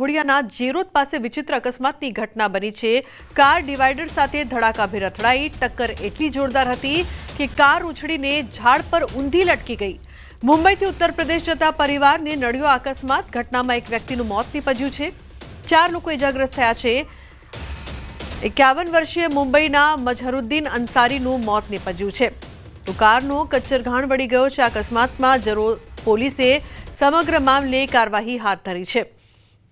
વાઘોડિયાના જેરોદ પાસે વિચિત્ર અકસ્માતની ઘટના બની છે। કાર ડિવાઈડર સાથે ધડાકાભેર અથડાઈ। ટક્કર એટલી જોરદાર હતી કે કાર ઉછળીને ઝાડ પર ઊંધી લટકી ગઈ। મુંબઈથી ઉત્તર પ્રદેશ જતા પરિવારને નડ્યો અકસ્માત। ઘટનામાં એક વ્યક્તિનું મોત નીપજ્યું છે, 4 લોકો ઇજાગ્રસ્ત થયા છે। 51 વર્ષીય મુંબઈના મઝહરુદ્દીન અંસારીનું મોત નીપજ્યું છે, તો કારનો કચ્ચરઘાણ વળી ગયો છે। અકસ્માતમાં જેરોદ પોલીસે સમગ્ર મામલે કાર્યવાહી હાથ ધરી છે।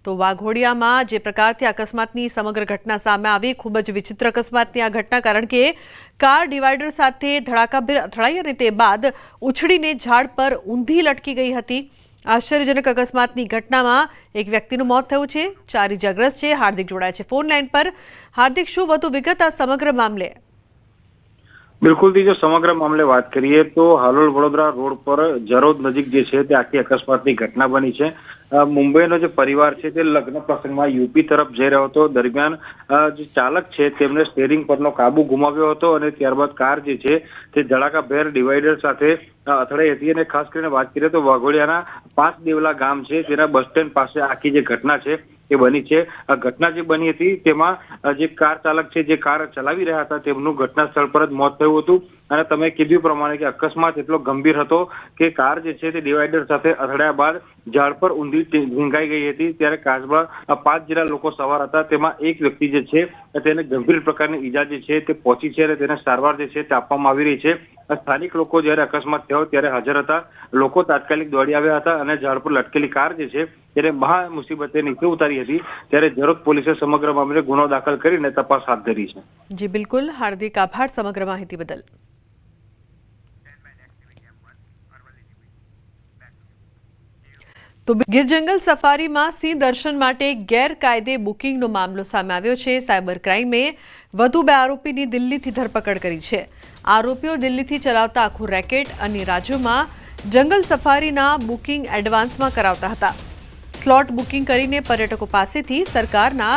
તો વાઘોડિયામાં જે પ્રકારથી અકસ્માતની સમગ્ર ઘટના સામે આવી, ખૂબ જ વિચિત્ર અકસ્માતની આ ઘટના, કારણ કે કાર ડિવાઈડર સાથે ધડાકાભેર અથડાઈ અને તે બાદ ઉછળીને ઝાડ પર ઊંધી લટકી ગઈ હતી। આશ્ચર્યજનક અકસ્માતની ઘટનામાં એક વ્યક્તિનું મોત થયું છે, 4 ઇજાગ્રસ્ત છે। હાર્દિક જોડાય છે ફોન લાઈન પર। હાર્દિક, શું વધુ વિગત આ સમગ્ર મામલે? બિલકુલ, જો સમગ્ર મામલે વાત કરીએ તો હાલોલ વડોદરા રોડ પર જરોદ નજીક જે છે તે આખી અકસ્માતની ઘટના બની છે। મુંબઈનો જે પરિવાર છે તે લગ્ન પ્રસંગમાં યુપી તરફ જઈ રહ્યો હતો। દરમિયાન જે ચાલક છે તેમને સ્ટીયરિંગ પરનો કાબુ ગુમાવ્યો હતો અને ત્યારબાદ કાર જે છે તે ધડાકાભેર ડિવાઈડર સાથે અથડાઈ હતી। અને ખાસ કરીને વાત કરીએ તો વાઘોડિયાના 5 દેવલા ગામ છે તેના બસ સ્ટેન્ડ પાસે આખી જે ઘટના છે એ બની છે। આ ઘટના જે બની હતી તેમાં જે કાર ચાલક છે, જે કાર ચલાવી રહ્યા હતા, તેમનું ઘટના સ્થળ પર જ મોત થયું હતું। અને તમે કીધું પ્રમાણે કે અકસ્માત એટલો ગંભીર હતો કે કાર જે છે તે ડિવાઈડર સાથે અથડાયા બાદ ઝાડ પર ઊંધી ઝીંગાઈ ગઈ હતી। ત્યારે કારમાં 5 જેટલા લોકો સવાર હતા, તેમાં એક વ્યક્તિ જે છે તેને ગંભીર પ્રકારની ઈજા જે છે તે પહોંચી છે અને તેને સારવાર જે છે તે આપવામાં આવી રહી છે। સ્થાનિક લોકો જ્યારે અકસ્માત થયો ત્યારે હાજર હતા, લોકો તાત્કાલિક દોડી આવ્યા હતા અને ઝાડ પર લટકેલી કાર જે છે તેને મહા મુસીબતે નીચે ઉતારી હતી। ત્યારે જેરોદ પોલીસે સમગ્ર મામલે ગુનો દાખલ કરીને તપાસ હાથ ધરી છે। જી બિલકુલ હાર્દિક, આભાર સમગ્ર માહિતી બદલ। તો ગીર જંગલ સફારીમાં સિંહ દર્શન માટે ગેરકાયદે બુકિંગનો મામલો સામે આવ્યો છે। સાયબર ક્રાઇમે વધુ 2 આરોપીની દિલ્હીથી ધરપકડ કરી છે। આરોપીઓ દિલ્હીથી ચલાવતા આખું રેકેટ અન્ય રાજ્યોમાં જંગલ સફારીના બુકિંગ એડવાન્સમાં કરાવતા હતા। સ્લોટ બુકિંગ કરીને પર્યટકો પાસેથી સરકારના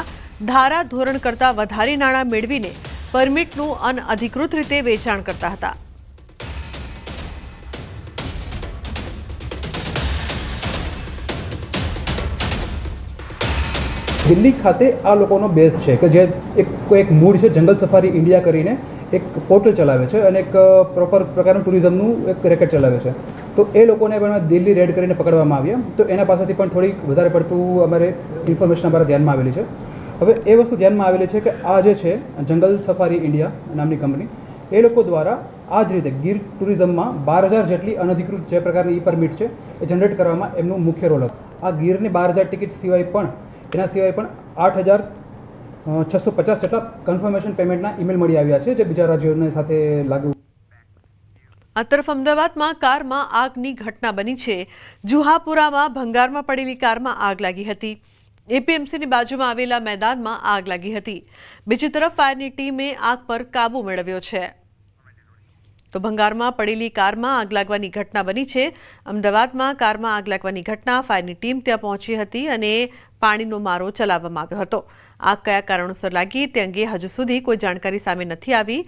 ધારા ધોરણ કરતાં વધારે નાણાં મેળવીને પરમિટનું અનઅધિકૃત રીતે વેચાણ કરતા હતા। દિલ્હી ખાતે આ લોકોનો બેઝ છે કે જે એક મૂળ છે જંગલ સફારી ઇન્ડિયા કરીને એક પોર્ટલ ચલાવે છે અને એક પ્રોપર પ્રકારનું ટુરિઝમનું એક રેકેટ ચલાવે છે। તો એ લોકોને પણ દિલ્હી રેડ કરીને પકડવામાં આવ્યા। તો એના પાસેથી પણ થોડીક વધારે પડતું અમારે ઇન્ફોર્મેશન અમારા ધ્યાનમાં આવેલી છે। હવે એ વસ્તુ ધ્યાનમાં આવેલી છે કે આ જે છે જંગલ સફારી ઇન્ડિયા નામની કંપની, એ લોકો દ્વારા આ જ રીતે ગીર ટુરિઝમમાં 12,000 જેટલી અનધિકૃત જે પ્રકારની ઈ પરમિટ છે એ જનરેટ કરવામાં એમનું મુખ્ય રોલ હતો। આ ગીરની 12,000 ટિકિટ સિવાય પણ 8,650 જેટલા કન્ફર્મેશન પેમેન્ટના ઈમેલ મળી આવ્યા છે, જે બીજા રાજ્યોની સાથે લાગુ। આ તરફ અમદાવાદમાં કારમાં આગની ઘટના બની છે। જુહાપુરામાં ભંગારમાં પડેલી કારમાં આગ લાગી હતી। એપીએમસીની બાજુમાં આવેલા મેદાનમાં આગ લાગી હતી। બીજી તરફ ફાયરની ટીમે આગ પર કાબુ મેળવ્યો છે। તો ભંગારમાં પડેલી કારમાં આગ લાગવાની ઘટના બની છે। અમદાવાદમાં કારમાં આગ લાગવાની ઘટના, ફાયરની ટીમ ત્યાં પહોંચી હતી અને પાણીનો મારો ચલાવવામાં આવ્યો હતો। આગ કયા કારણોસર લાગી તે અંગે હજુ સુધી કોઈ જાણકારી સામે નથી આવી।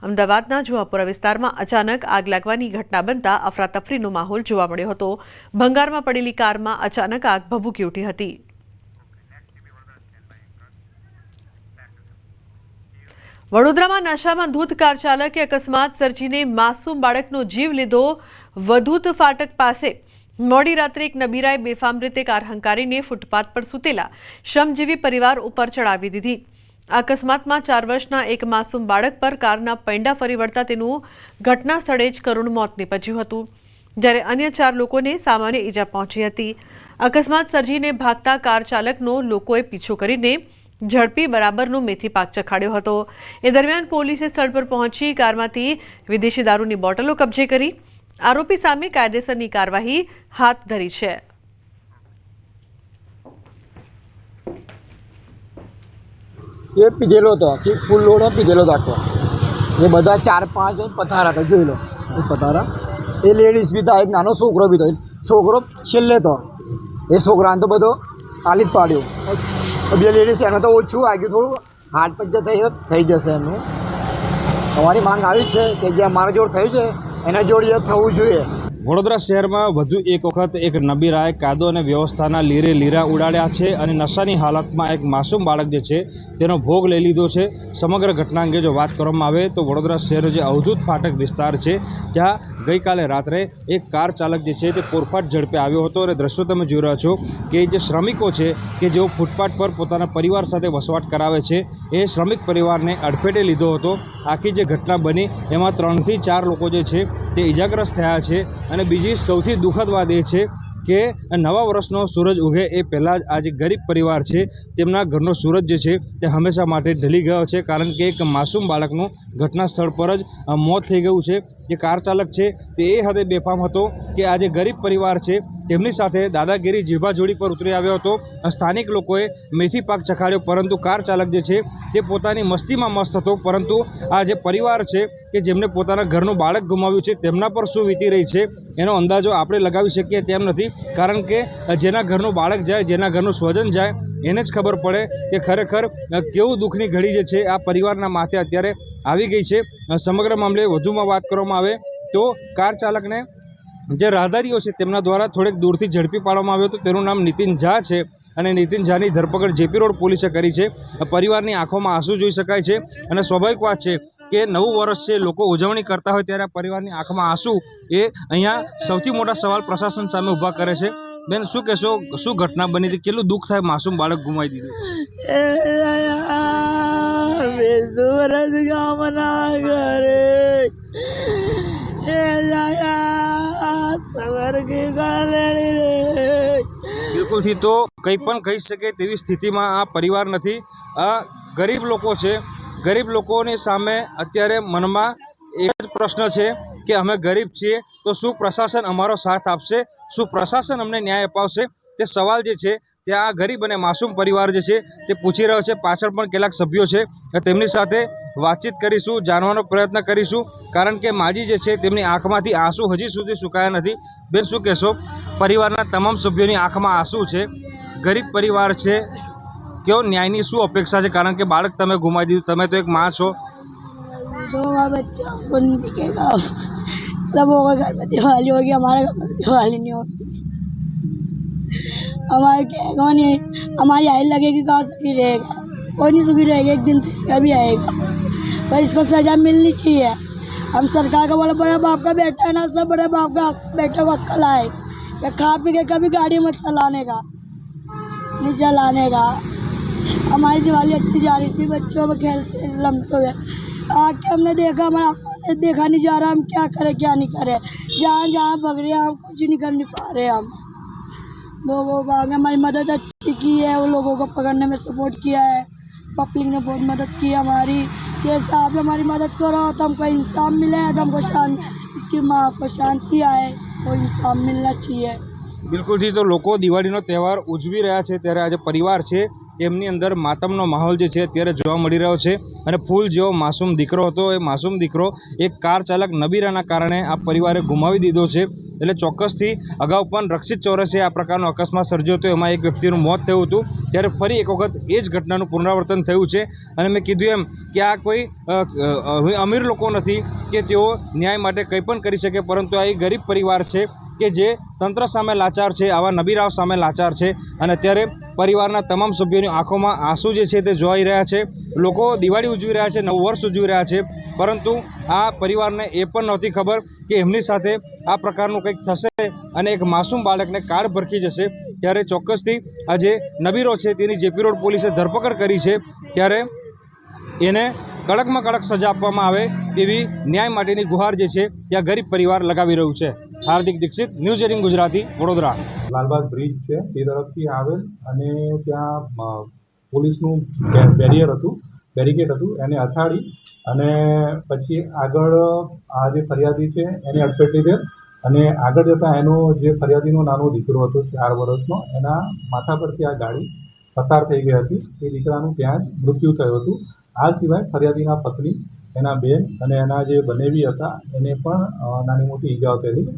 અમદાવાદના જુહાપુરા વિસ્તારમાં અચાનક આગ લાગવાની ઘટના બનતા અફરાતફરીનો માહોલ જોવા મળ્યો હતો। ભંગારમાં પડેલી કારમાં અચાનક આગ ભભૂકી ઉઠી હતી। વડોદરામાં નશામાં ધૂત કાર ચાલકે અકસ્માત સર્જીને માસૂમ બાળકનો જીવ લીધો। વધૂત ફાટક પાસે મોડી રાત્રે એક નબીરાએ બેફામ રીતે કાર હંકારીને ફૂટપાથ પર સૂતેલા શ્રમજીવી પરિવાર ઉપર ચડાવી દીધી। અકસ્માતમાં 4 વર્ષના એક માસૂમ બાળક પર કારના પૈંડા ફરી વળતા તેનું ઘટના સ્થળે જ કરુણ મોત નીપજ્યું હતું, જ્યારે અન્ય 4 લોકોને સામાન્ય ઈજા પહોંચી હતી। અકસ્માત સર્જીને ભાગતા કાર ચાલકનો લોકોએ પીછો કરીને ઝડપી બરાબરનો મેથી પાક ચખાડ્યો હતો। એ દરમિયાન પોલીસે સ્થળ પર પહોંચી કારમાંથી વિદેશી દારૂની બોટલો કબજે કરી આરોપી સામે કાયદેસરની કાર્યવાહી હાથ ધરી છે। એ પીધેલો હતો કે ફૂલ લોડ પીધેલો હતો આખો। એ બધા 4-5 પથારા હતા, જોઈ લો એ પથારા। એ લેડીઝ બી હતા, એક નાનો છોકરો બી હતો। છોકરો છેલ્લે હતો, એ છોકરાને તો બધો આલી જ પાડ્યો। 2 લેડીઝ એને તો ઓછું વાગ્યું, થોડું હાથ પગ થઈ જશે એમનું। અમારી માંગ આવી છે કે જે અમારા જોડે થયું છે એના જોડે થવું જોઈએ। વડોદરા શહેરમાં વધુ એક વખત એક નબીરાએ કાયદો અને વ્યવસ્થાના લીરે લીરા ઉડાડ્યા છે અને નશાની હાલતમાં એક માસૂમ બાળક જે છે તેનો ભોગ લઈ લીધો છે. સમગ્ર ઘટના અંગે જો વાત કરવામાં આવે તો વડોદરા શહેરનો જે અવધૂત ફાટક વિસ્તાર છે ત્યાં ગઈકાલે રાત્રે એક કાર ચાલક જે છે તે પૂરપાટ ઝડપે આવ્યો હતો અને દ્રશ્યો તમે જોઈ રહ્યા છો કે જે શ્રમિકો છે કે જેઓ ફૂટપાથ પર પોતાના પરિવાર સાથે વસવાટ કરાવે છે એ શ્રમિક પરિવારને અડફેટે લીધો હતો. આખી જે ઘટના બની એમાં 3 થી 4 લોકો જે છે તે ઇજાગ્રસ્ત થયા છે. અને બીજી સૌથી દુઃખદ વાત એ છે કે નવા વર્ષનો સૂરજ ઉગે એ પહેલાં જ આ જે ગરીબ પરિવાર છે તેમના ઘરનો સૂરજ જે છે તે હંમેશા માટે ઢળી ગયો છે, કારણ કે એક માસૂમ બાળકનું ઘટના સ્થળ પર જ મોત થઈ ગયું છે. જે કાર ચાલક છે તે એ હદે બેફામ હતો કે આ જે ગરીબ પરિવાર છે તેમની સાથે દાદાગીરી જીભાજોડી પર ઉતરી આવ્યો હતો. સ્થાનિક લોકોએ મેથી પાક ચખાડ્યો, પરંતુ કાર ચાલક જે છે તે પોતાની મસ્તીમાં મસ્ત હતો. પરંતુ આ જે પરિવાર છે કે જેમને પોતાના ઘરનું બાળક ગુમાવ્યું છે તેમના પર શું વીતી રહી છે એનો અંદાજો આપણે લગાવી શકીએ તેમ નથી, કારણ કે જેના ઘરનું બાળક જાય, જેના ઘરનું સ્વજન જાય એને જ ખબર પડે કે ખરેખર કેવું દુઃખની ઘડી જે છે આ પરિવારના માથે અત્યારે આવી ગઈ છે. સમગ્ર મામલે વધુમાં વાત કરવામાં આવે તો કાર ચાલકને જે રાહદારીઓ છે તેમના દ્વારા થોડેક દૂરથી ઝડપી પાડવામાં આવ્યો હતો. તેનું નામ નીતિન ઝા છે અને નીતિન ઝાની ધરપકડ જેપી રોડ પોલીસે કરી છે. પરિવારની આંખોમાં આંસુ જોઈ શકાય છે અને સ્વાભાવિક વાત છે કે નવું વર્ષ છે, લોકો ઉજવણી કરતા હોય ત્યારે પરિવારની આંખમાં આંસુ એ અહીંયા સૌથી મોટા સવાલ પ્રશાસન સામે ઊભા કરે છે. બેન, શું કહેશો, શું ઘટના બની હતી, કેટલું દુઃખ થાય માસૂમ બાળક ગુમાવી દીધું? બિલકુલથી તો કંઈ પણ કહી શકે તેવી સ્થિતિમાં આ પરિવાર નથી. આ ગરીબ લોકો છે. ગરીબ લોકોની સામે અત્યારે મનમાં એક જ પ્રશ્ન છે કે અમે ગરીબ છીએ તો શું પ્રશાસન અમારો સાથ આપશે, શું પ્રશાસન અમને ન્યાય અપાવશે? તે સવાલ જે છે તે આ ગરીબ અને માસૂમ પરિવાર જે છે તે પૂછી રહ્યો છે. પાછળ પણ કેટલાક સભ્યો છે, તેમની સાથે વાતચીત કરીશું, જાણવાનો પ્રયત્ન કરીશું, કારણ કે માજી જે છે તેમની આંખમાંથી આંસુ હજી સુધી સુકાયા નથી. બેન, શું કહેશો, પરિવારના તમામ સભ્યોની આંખમાં આંસુ છે, ગરીબ પરિવાર છે, કેવો ન્યાયની શું અપેક્ષા છે, કારણ કે બાળક તમે ગુમાવી દીધું, તમે તો એક માં છો? दो बच्चा को नहीं दिखेगा, सब होगा घर में दिवाली होगी, हमारे घर में दिवाली नहीं होगी. हमारे कहेगा नहीं, हमारी आई लगेगी कहाँ सुखी रहेगा, कोई नहीं सुखी रहेगा. एक दिन तो इसका भी आएगा, पर इसको सजा मिलनी चाहिए. हम सरकार का बोला बड़ा बाप का बेटा है ना, सब बड़े बाप का बेटे को अक्ल आए कि खा पी के कभी गाड़ी मत चलाने का, नहीं चलाने का. हमारी दिवाली अच्छी जा रही थी, बच्चों में खेलते रमते हुए आके हमने देखा, हमारे आंखों से देखा नहीं जा रहा, हम क्या करें क्या नहीं करें. जहाँ जहाँ भग रहे हैं हम कुछ नहीं कर नहीं पा रहे. हम वो भाग हमारी मदद अच्छी की है, वो लोगों को पकड़ने में सपोर्ट किया है, पब्लिक ने बहुत मदद की हमारी. जैसा आप हमारी मदद करो तो हमको इंसाफ मिलेगा, हमको शांति, इसकी माँ को शांति आए, वो इंसाफ मिलना चाहिए. બિલકુલથી તો લોકો દિવાળીનો તહેવાર ઉજવી રહ્યા છે ત્યારે આજે પરિવાર છે એમની અંદર માતમનો માહોલ જે છે અત્યારે જોવા મળી રહ્યો છે. અને ફૂલ જેવો માસૂમ દીકરો હતો, એ માસૂમ દીકરો એક કાર ચાલક નબીરાના કારણે આ પરિવારે ગુમાવી દીધો છે. એટલે ચોક્કસથી અગાઉ પણ રક્ષિત ચોરસે આ પ્રકારનો અકસ્માત સર્જ્યો હતો, એમાં એક વ્યક્તિનું મોત થયું હતું. ત્યારે ફરી એક વખત એ જ ઘટનાનું પુનરાવર્તન થયું છે. અને મેં કીધું એમ કે આ કોઈ અમીર લોકો નથી કે તેઓ ન્યાય માટે કંઈ પણ કરી શકે, પરંતુ આ એક ગરીબ પરિવાર છે કે જે તંત્ર સામે લાચાર છે, આવા નબીરાઓ સામે લાચાર છે. અને અત્યારે પરિવારના તમામ સભ્યોની આંખોમાં આંસુ જે છે તે જોઈ રહ્યા છે. લોકો દિવાળી ઉજવી રહ્યા છે, નવું વર્ષ ઉજવી રહ્યા છે, પરંતુ આ પરિવારને એ પણ નહોતી ખબર કે એમની સાથે આ પ્રકારનું કંઈક થશે અને એક માસૂમ બાળકને કાળ ભરખી જશે. ત્યારે ચોક્કસથી આ જે નબીરો છે તેની જેપી રોડ પોલીસે ધરપકડ કરી છે. ત્યારે એને કડકમાં કડક સજા આપવામાં આવે તેવી ન્યાય માટેની ગુહાર જે છે ત્યાં ગરીબ પરિવાર લગાવી રહ્યું છે. હાર્દિક દીક્ષિત, ન્યૂઝ 18 ગુજરાતી, વડોદરા. લાલબાગ બ્રિજ છે તે તરફથી આવેલ અને ત્યાં પોલીસનું બેરિયર હતું, બેરિકેડ હતું, એને અથાડી અને પછી આગળ આ જે ફરિયાદી છે એને અડફેટ લીધેલ. અને આગળ જતાં એનો જે ફરિયાદીનો નાનો દીકરો હતો 4 વર્ષનો, એના માથા પરથી આ ગાડી પસાર થઈ ગઈ હતી. એ દીકરાનું ત્યાં જ મૃત્યુ થયું હતું. આ સિવાય ફરિયાદીના પત્ની, એના બેન અને એના જે બનેવી હતા એને પણ નાની મોટી ઈજાઓ થયેલી.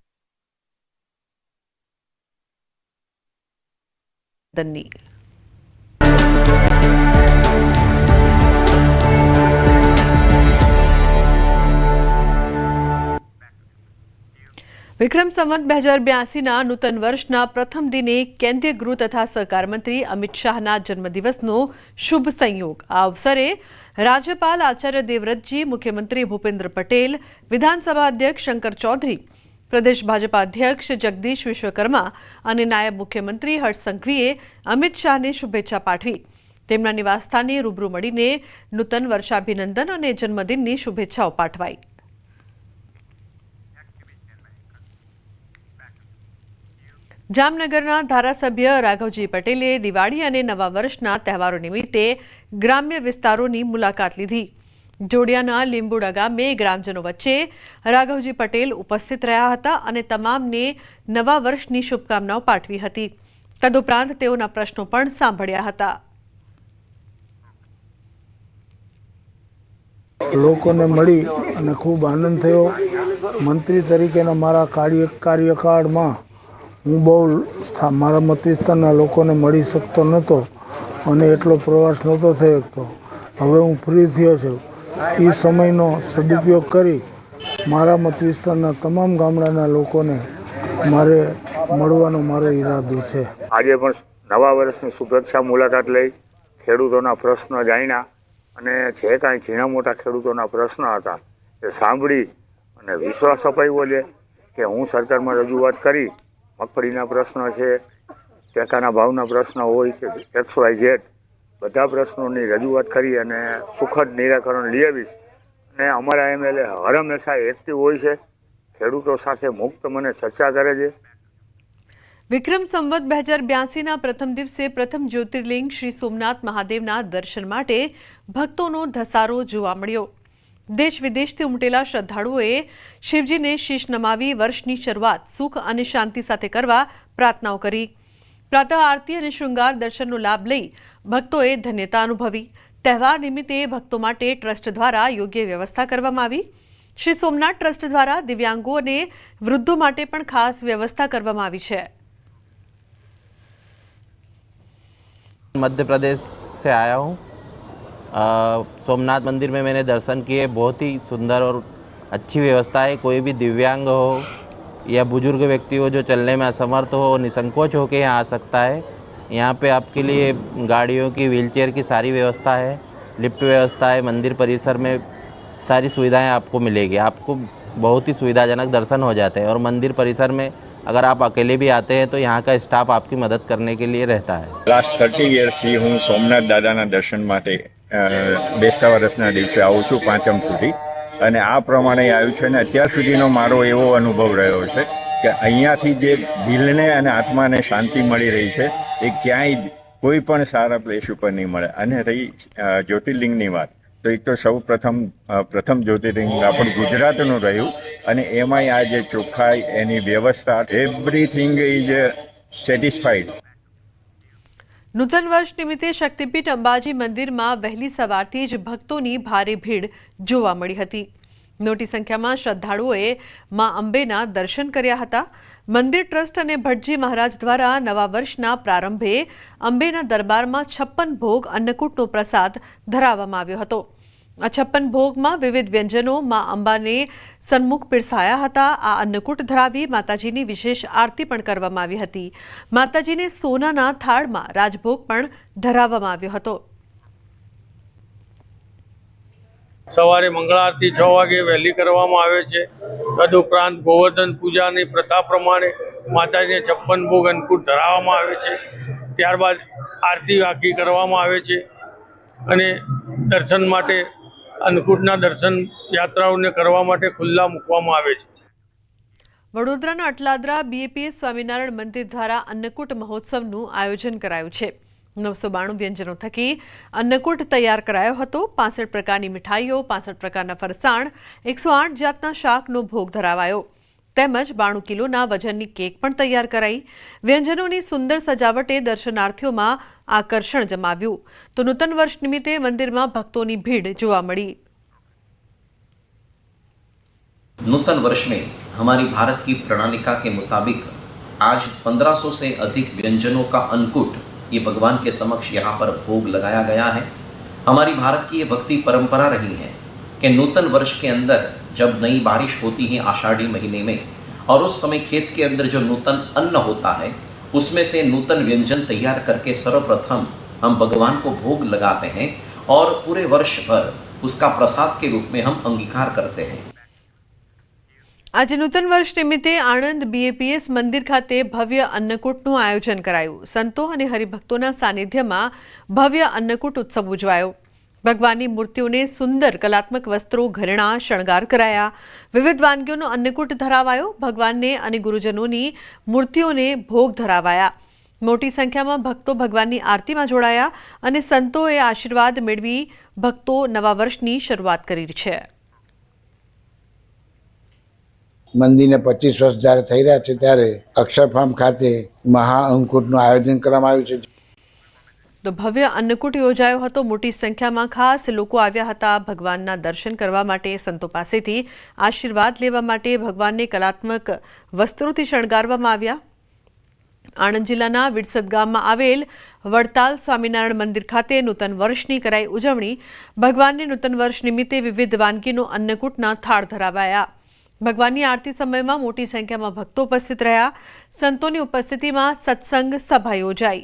વિક્રમ સંવત 2082ના નૂતન વર્ષના પ્રથમ દિને કેન્દ્રીય ગૃહ તથા સહકાર મંત્રી અમિત શાહના જન્મદિવસનો શુભ સંયોગ. આ અવસરે રાજ્યપાલ આચાર્ય દેવવ્રતજી, મુખ્યમંત્રી ભૂપેન્દ્ર પટેલ, વિધાનસભા અધ્યક્ષ શંકર ચૌધરી, પ્રદેશ ભાજપા અધ્યક્ષ જગદીશ વિશ્વકર્મા અને નાયબ મુખ્યમંત્રી હર્ષ સંઘવીએ અમિત શાહને શુભેચ્છા પાઠવી. તેમના નિવાસસ્થાને રૂબરૂ મળીને નૂતન વર્ષાભિનંદન અને જન્મદિનની શુભેચ્છાઓ પાઠવાઈ. જામનગરના ધારાસભ્ય રાઘવજી પટેલે દિવાળી અને નવા વર્ષના તહેવારો નિમિત્તે ગ્રામ્ય વિસ્તારોની મુલાકાત લીધી. જોડિયાના લીંબુડા ગામે ગ્રામજનો વચ્ચે રાઘવજી પટેલ ઉપસ્થિત રહ્યા હતા અને તમામને નવા વર્ષની શુભકામનાઓ પાઠવી હતી. તદુપરાંત તેઓના પ્રશ્નો પણ સાંભળ્યા હતા. લોકોને મળી અને ખૂબ આનંદ થયો. મંત્રી તરીકેના મારા કાર્યકાળમાં હું બહુ મારા મત વિસ્તારના લોકોને મળી શકતો નહોતો અને એટલો પ્રવાસ નહોતો થઈ શકતો. હવે હું ફ્રી થયો છું. એ સમયનો સદુપયોગ કરી મારા મત વિસ્તારના તમામ ગામડાના લોકોને મારે મળવાનો મારો ઈરાદો છે. આજે પણ નવા વર્ષની શુભેચ્છા મુલાકાત લઈ ખેડૂતોના પ્રશ્નો જાણ્યા અને જે કાંઈ ઝીણા મોટા ખેડૂતોના પ્રશ્નો હતા એ સાંભળી અને વિશ્વાસ અપાવ્યો છે કે હું સરકારમાં રજૂઆત કરી મગફળીના પ્રશ્નો છે, ટેકાના ભાવના પ્રશ્નો હોય કે XYZ બધા પ્રશ્નોની રજૂઆત કરી અને સુખદ નિરાકરણ લઈ આવીશ. અને અમારા MLA હર હંમેશા એક્ટિવ હોય છે, ખેડૂતો સાથે મુક્ત મને ચર્ચા કરે છે. વિક્રમ સંવત 2082ના પ્રથમ દિવસે પ્રથમ જ્યોતિર્લિંગ શ્રી સોમનાથ મહાદેવના દર્શન માટે ભક્તોનો ધસારો જોવા મળ્યો. દેશ વિદેશથી ઉમટેલા શ્રદ્ધાળુઓએ શિવજીને શીશ નમાવી વર્ષની શરૂઆત સુખ અને શાંતિ સાથે કરવા પ્રાર્થનાઓ કરી. પ્રાતઃ આરતી અને શૃંગાર દર્શનનો લાભ લઈ ભક્તોએ ધન્યતા અનુભવી. તહેવાર નિમિત્તે ભક્તો માટે ટ્રસ્ટ દ્વારા યોગ્ય વ્યવસ્થા કરવામાં આવી. શ્રી સોમનાથ ટ્રસ્ટ દ્વારા દિવ્યાંગો અને વૃદ્ધો માટે પણ ખાસ વ્યવસ્થા કરવામાં આવી છે. मध्य प्रदेश से आया हूँ। सोमनाथ मंदिर में मैंने दर्शन किए। बहुत ही सुंदर और अच्छी व्यवस्था है। कोई भी दिव्यांग हो या बुजुर्ग व्यक्ति हो जो चलने में असमर्थ हो, निसंकोच होकर यहाँ आ सकता है। यहाँ पे आपके लिए गाड़ियों की, व्हीलचेयर की सारी व्यवस्था है, लिफ्ट व्यवस्था है। मंदिर परिसर में सारी सुविधाएं आपको मिलेगी। आपको बहुत ही सुविधाजनक दर्शन हो जाते हैं। और मंदिर परिसर में अगर आप अकेले भी आते हैं तो यहाँ का स्टाफ आपकी मदद करने के लिए रहता है। લાસ્ટ 30 યર્સથી હું સોમનાથ દાદાના દર્શન માટે બેસતા વર્ષના દિવસે આવું છું, પાંચમ સુધી, અને આ પ્રમાણે આવ્યું છે. અને અત્યાર સુધીનો મારો એવો અનુભવ રહ્યો છે કે અહીંયાથી જે દિલને અને આત્માને શાંતિ મળી રહી છે એ ક્યાંય કોઈ પણ સારા પ્લેસ ઉપર નહીં મળે. અને રહી જ્યોતિર્લિંગની વાત, તો એક તો સૌ પ્રથમ જ્યોતિર્લિંગ આપણું ગુજરાતનું રહ્યું, અને એમાંય આ જે ચોખ્ખાઈ, એની વ્યવસ્થા, એવરીથિંગ ઇઝ સેટિસ્ફાઈડ. નૂતન વર્ષ નિમિત્તે શક્તિપીઠ અંબાજી મંદિરમાં વહેલી સવારથી જ ભક્તોની ભારે ભીડ જોવા મળી હતી. મોટી સંખ્યામાં શ્રદ્ધાળુઓએ મા અંબેના દર્શન કર્યા હતા. મંદિર ટ્રસ્ટ અને ભટજી મહારાજ દ્વારા નવા વર્ષના પ્રારંભે અંબેના દરબારમાં 56 ભોગ અન્નકૂટનો પ્રસાદ ધરાવવામાં આવ્યો હતો. આ 56 ભોગમાં વિવિધ વ્યંજનો મા અંબાને સન્મુખ પીરસાયા હતા. આ અન્નકૂટ ધરાવી માતાજીની વિશેષ આરતી પણ કરવામાં આવી હતી. માતાજીને સોનાના થાળમાં રાજભોગ પણ ધરાવવામાં આવ્યો હતો. સવારે મંગળા આરતી 6 વાગે વહેલી કરવામાં આવે છે. તદુપરાંત ગોવર્ધન પૂજાની પ્રથા પ્રમાણે માતાજીને 56 ભોગ અન્નકૂટ ધરાવવામાં આવે છે. ત્યારબાદ આરતી આખી કરવામાં આવે છે અને દર્શન માટે અન્નકૂટના દર્શન યાત્રાઓને કરવા માટે ખુલ્લા મૂકવામાં આવે છે. વડોદરાના અટલાદરા BAPS સ્વામિનારાયણ મંદિર દ્વારા અન્નકૂટ મહોત્સવનું આયોજન કરાયું છે. 992 વ્યંજનો થકી અન્નકૂટ તૈયાર કરાયો હતો. 65 પ્રકારની મીઠાઈઓ, 65 પ્રકારના ફરસાણ, 108 જાતના શાકનો ભોગ ધરાવાયો. તેમજ 92 કિલોના વજનની કેક પણ તૈયાર કરાઈ. વ્યંજનોની સુંદર સજાવટે દર્શનાર્થીઓમાં આકર્ષણ જમાવ્યું. તો નૂતન વર્ષ નિમિત્તે મંદિરમાં ભક્તોની ભીડ જોવા મળી. नूतन वर्ष में हमारी भारत की प्रणालिका के मुताबिक आज 1500 से अधिक व्यंजनों का अन्नकूट ये भगवान के समक्ष यहाँ पर भोग लगाया गया है। हमारी भारत की ये भक्ति परंपरा रही है कि नूतन वर्ष के अंदर जब नई बारिश होती है आषाढ़ी महीने में, और उस समय खेत के अंदर जो नूतन अन्न होता है उसमें से नूतन व्यंजन तैयार करके सर्वप्रथम हम भगवान को भोग लगाते हैं और पूरे वर्ष भर उसका प्रसाद के रूप में हम अंगीकार करते हैं। આજે નૂતન વર્ષ નિમિત્તે આણંદ BAPS મંદિર ખાતે ભવ્ય અન્નકૂટનું આયોજન કરાયું। સંતો અને હરિભક્તોના સાનિધ્યમાં ભવ્ય અન્નકૂટ ઉત્સવ ઉજવાયો। ભગવાનની મૂર્તિઓને સુંદર કલાત્મક વસ્ત્રો, ઘરેણાં, શણગાર કરાયા। વિવિધ વાનગીઓનો અન્નકૂટ ધરાવાયો। ભગવાનને અને ગુરુજનોની મૂર્તિઓને ભોગ ધરાવાયા। મોટી સંખ્યામાં ભક્તો ભગવાનની આરતીમાં જોડાયા અને સંતોએ આશીર્વાદ મેળવી ભક્તો નવા વર્ષની શરૂઆત કરી છે। મંદિરને 25 વર્ષ જ્યારે થઈ રહ્યા છે ત્યારે અક્ષરધામ ખાતે મહા અંકુટનું આયોજન કરવામાં આવ્યું છે। તો ભવ્ય અન્નકૂટ યોજાયો હતો। મોટી સંખ્યામાં ખાસ લોકો આવ્યા હતા ભગવાનના દર્શન કરવા માટે, સંતો પાસેથી આશીર્વાદ લેવા માટે। ભગવાનને કલાત્મક વસ્ત્રોથી શણગારવામાં આવ્યા। આણંદ જિલ્લાના વિડસદ ગામમાં આવેલ વડતાલ સ્વામિનારાયણ મંદિર ખાતે નૂતન વર્ષની કરાઈ ઉજવણી। ભગવાનને નૂતન વર્ષ નિમિત્તે વિવિધ વાનગીનો અન્નકૂટના થાળ ધરાવાયા। ભગવાનની આરતી સમયમાં મોટી સંખ્યામાં ભક્તો ઉપસ્થિત રહ્યા। સંતોની ઉપસ્થિતિમાં સત્સંગ સભા યોજાઈ।